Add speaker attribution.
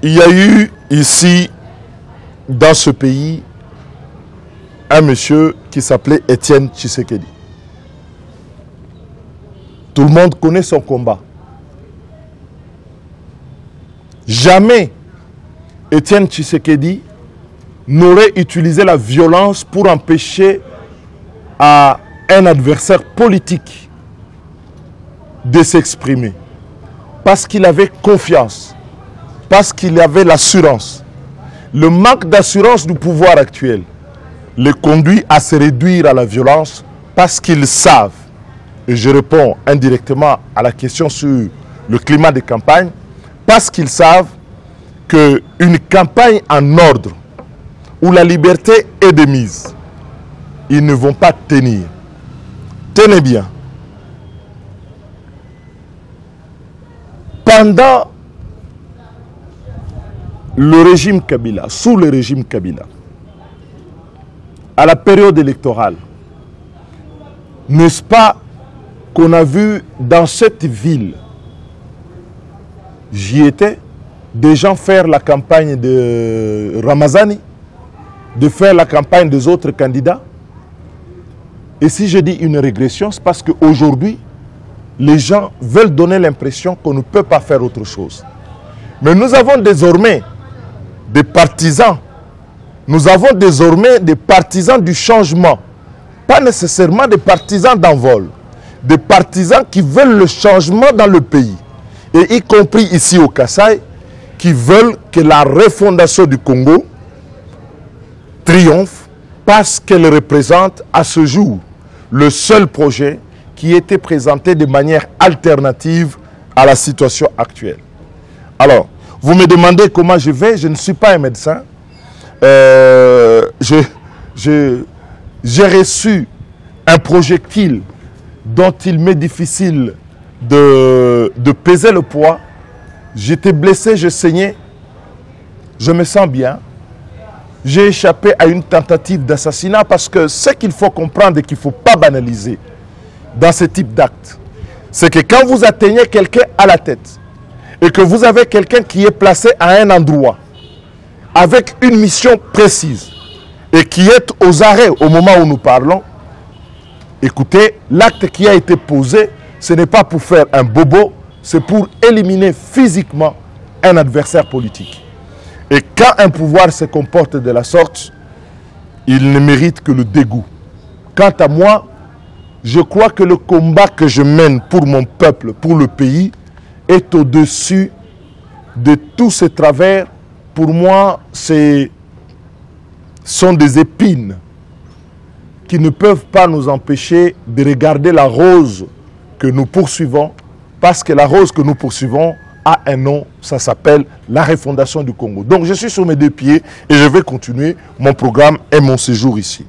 Speaker 1: Il y a eu ici, dans ce pays, un monsieur qui s'appelait Étienne Tshisekedi. Tout le monde connaît son combat. Jamais Étienne Tshisekedi n'aurait utilisé la violence pour empêcher à un adversaire politique de s'exprimer. Parce qu'il avait confiance. Parce qu'il avait l'assurance. Le manque d'assurance du pouvoir actuel les conduit à se réduire à la violence parce qu'ils savent, et je réponds indirectement à la question sur le climat de campagne, parce qu'ils savent qu'une campagne en ordre, où la liberté est de mise, ils ne vont pas tenir. Tenez bien. Pendant le régime Kabila, sous le régime Kabila, à la période électorale, n'est-ce pas qu'on a vu dans cette ville, j'y étais, des gens faire la campagne de Ramazani, de faire la campagne des autres candidats. Et si je dis une régression, c'est parce qu'aujourd'hui, les gens veulent donner l'impression qu'on ne peut pas faire autre chose. Mais nous avons désormais des partisans. Nous avons désormais des partisans du changement. Pas nécessairement des partisans d'envol. Des partisans qui veulent le changement dans le pays. Et y compris ici au Kasaï, qui veulent que la refondation du Congo triomphe parce qu'elle représente à ce jour le seul projet qui était présenté de manière alternative à la situation actuelle. Alors, vous me demandez comment je vais, je ne suis pas un médecin. J'ai reçu un projectile dont il m'est difficile de peser le poids. J'étais blessé, je saignais. Je me sens bien. J'ai échappé à une tentative d'assassinat parce que ce qu'il faut comprendre et qu'il ne faut pas banaliser dans ce type d'acte, c'est que quand vous atteignez quelqu'un à la tête et que vous avez quelqu'un qui est placé à un endroit avec une mission précise et qui est aux arrêts au moment où nous parlons, écoutez, l'acte qui a été posé, ce n'est pas pour faire un bobo, c'est pour éliminer physiquement un adversaire politique. Et quand un pouvoir se comporte de la sorte, il ne mérite que le dégoût. Quant à moi, je crois que le combat que je mène pour mon peuple, pour le pays, est au-dessus de tous ces travers. Pour moi, ce sont des épines qui ne peuvent pas nous empêcher de regarder la rose que nous poursuivons, parce que la rose que nous poursuivons a un nom, ça s'appelle la refondation du Congo. Donc je suis sur mes deux pieds et je vais continuer mon programme et mon séjour ici.